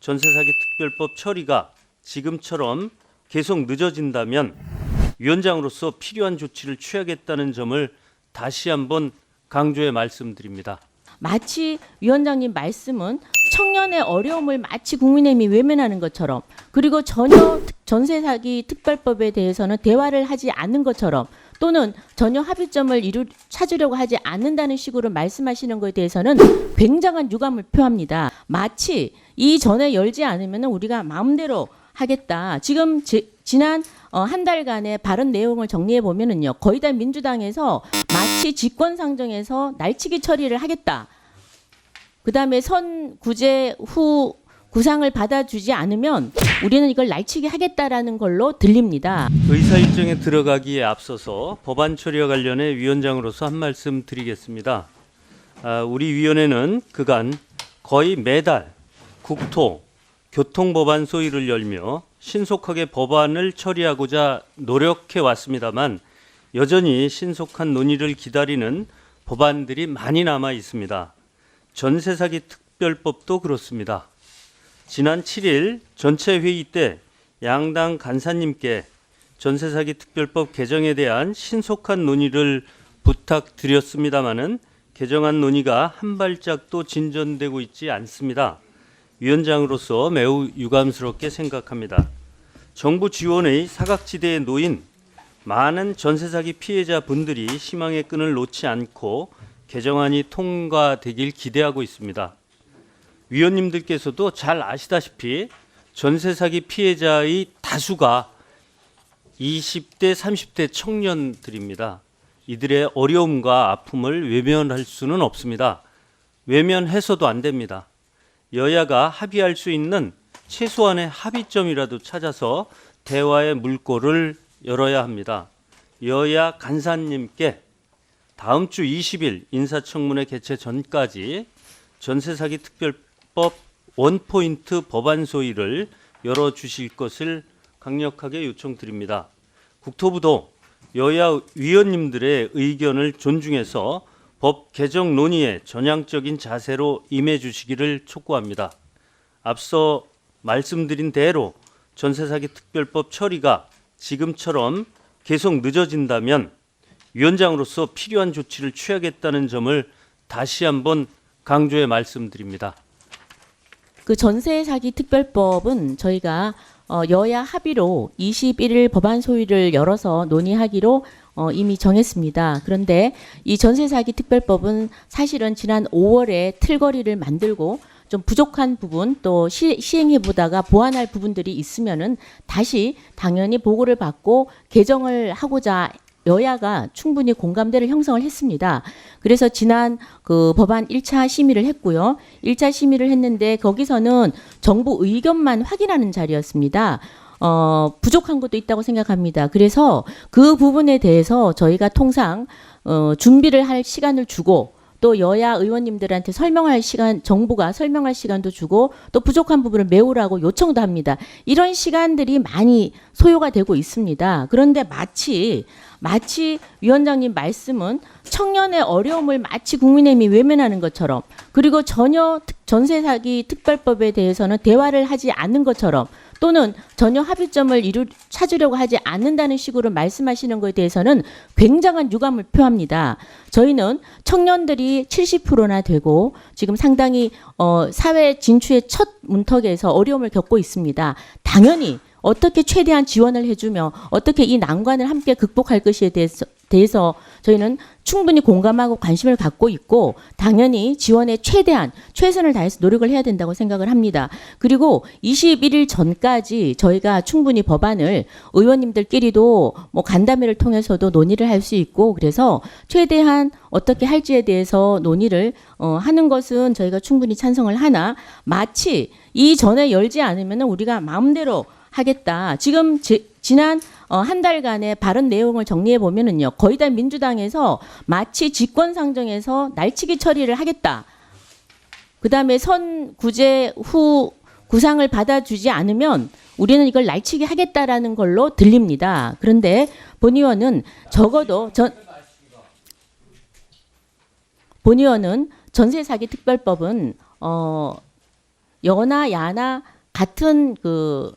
전세사기 특별법 처리가 지금처럼 계속 늦어진다면 위원장으로서 필요한 조치를 취하겠다는 점을 다시 한번 강조해 말씀드립니다. 마치 위원장님 말씀은 청년의 어려움을 마치 국민의힘이 외면하는 것처럼, 그리고 전혀 전세사기 특별법에 대해서는 대화를 하지 않는 것처럼, 또는 전혀 합의점을 찾으려고 하지 않는다는 식으로 말씀하시는 것에 대해서는 굉장한 유감을 표합니다. 마치 이전에 열지 않으면 우리가 마음대로 하겠다. 지금 지난 한 달간의 발언 내용을 정리해 보면은요, 거의 다 민주당에서 마치 직권상정에서 날치기 처리를 하겠다. 그다음에 선구제 후 구상을 받아주지 않으면 우리는 이걸 날치기 하겠다라는 걸로 들립니다. 의사 일정에 들어가기에 앞서서 법안 처리와 관련해 위원장으로서 한 말씀 드리겠습니다. 우리 위원회는 그간 거의 매달 국토, 교통법안 소위를 열며 신속하게 법안을 처리하고자 노력해 왔습니다만 여전히 신속한 논의를 기다리는 법안들이 많이 남아 있습니다. 전세사기 특별법도 그렇습니다. 지난 7일 전체 회의 때 양당 간사님께 전세사기 특별법 개정에 대한 신속한 논의를 부탁드렸습니다마는 개정안 논의가 한 발짝도 진전되고 있지 않습니다. 위원장으로서 매우 유감스럽게 생각합니다. 정부 지원의 사각지대에 놓인 많은 전세사기 피해자 분들이 희망의 끈을 놓지 않고 개정안이 통과되길 기대하고 있습니다. 위원님들께서도 잘 아시다시피 전세사기 피해자의 다수가 20대, 30대 청년들입니다. 이들의 어려움과 아픔을 외면할 수는 없습니다. 외면해서도 안 됩니다. 여야가 합의할 수 있는 최소한의 합의점이라도 찾아서 대화의 물꼬를 열어야 합니다. 여야 간사님께 다음 주 20일 인사청문회 개최 전까지 전세사기 특별법 원포인트 법안 소위를 열어주실 것을 강력하게 요청드립니다. 국토부도 여야 위원님들의 의견을 존중해서 법 개정 논의에 전향적인 자세로 임해 주시기를 촉구합니다. 앞서 말씀드린 대로 전세사기 특별법 처리가 지금처럼 계속 늦어진다면 위원장으로서 필요한 조치를 취하겠다는 점을 다시 한번 강조해 말씀드립니다. 그 전세사기 특별법은 저희가 여야 합의로 21일 법안 소위를 열어서 논의하기로 이미 정했습니다. 그런데 이 전세사기 특별법은 사실은 지난 5월에 틀거리를 만들고 좀 부족한 부분 또 시행해 보다가 보완할 부분들이 있으면은 다시 당연히 보고를 받고 개정을 하고자 여야가 충분히 공감대를 형성을 했습니다. 그래서 지난 그 법안 1차 심의를 했고요. 1차 심의를 했는데 거기서는 정부 의견만 확인하는 자리였습니다. 부족한 것도 있다고 생각합니다. 그래서 그 부분에 대해서 저희가 통상 준비를 할 시간을 주고 또 여야 의원님들한테 설명할 시간, 정부가 설명할 시간도 주고 또 부족한 부분을 메우라고 요청도 합니다. 이런 시간들이 많이 소요가 되고 있습니다. 그런데 마치 위원장님 말씀은 청년의 어려움을 마치 국민의힘이 외면하는 것처럼, 그리고 전혀 전세사기 특별법에 대해서는 대화를 하지 않는 것처럼, 또는 전혀 합의점을 찾으려고 하지 않는다는 식으로 말씀하시는 것에 대해서는 굉장한 유감을 표합니다. 저희는 청년들이 70%나 되고 지금 상당히 사회 진출의 첫 문턱에서 어려움을 겪고 있습니다. 당연히 어떻게 최대한 지원을 해주며 어떻게 이 난관을 함께 극복할 것에 대해서 저희는 충분히 공감하고 관심을 갖고 있고 당연히 지원에 최대한 최선을 다해서 노력을 해야 된다고 생각을 합니다. 그리고 21일 전까지 저희가 충분히 법안을 의원님들끼리도 뭐 간담회를 통해서도 논의를 할 수 있고, 그래서 최대한 어떻게 할지에 대해서 논의를 하는 것은 저희가 충분히 찬성을 하나, 마치 이전에 열지 않으면 우리가 마음대로 하겠다. 지금 지난 한 달간의 발언 내용을 정리해 보면은요, 거의 다 민주당에서 마치 직권상정에서 날치기 처리를 하겠다. 그다음에 선구제 후 구상을 받아주지 않으면 우리는 이걸 날치기 하겠다라는 걸로 들립니다. 그런데 본 의원은 적어도 본 의원은 전세사기 특별법은 여나 야나 같은 그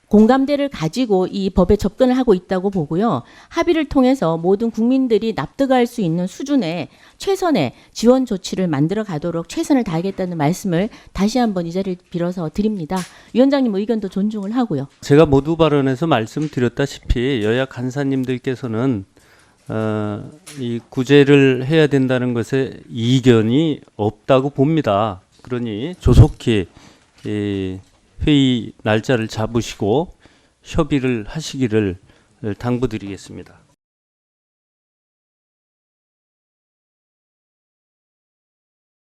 공감대를 가지고 이 법에 접근을 하고 있다고 보고요. 합의를 통해서 모든 국민들이 납득할 수 있는 수준의 최선의 지원 조치를 만들어 가도록 최선을 다하겠다는 말씀을 다시 한번 이 자리를 빌어서 드립니다. 위원장님 의견도 존중을 하고요. 제가 모두 발언에서 말씀드렸다시피 여야 간사님들께서는 이 구제를 해야 된다는 것에 이견이 없다고 봅니다. 그러니 조속히 이 회의 날짜를 잡으시고 협의를 하시기를 당부드리겠습니다.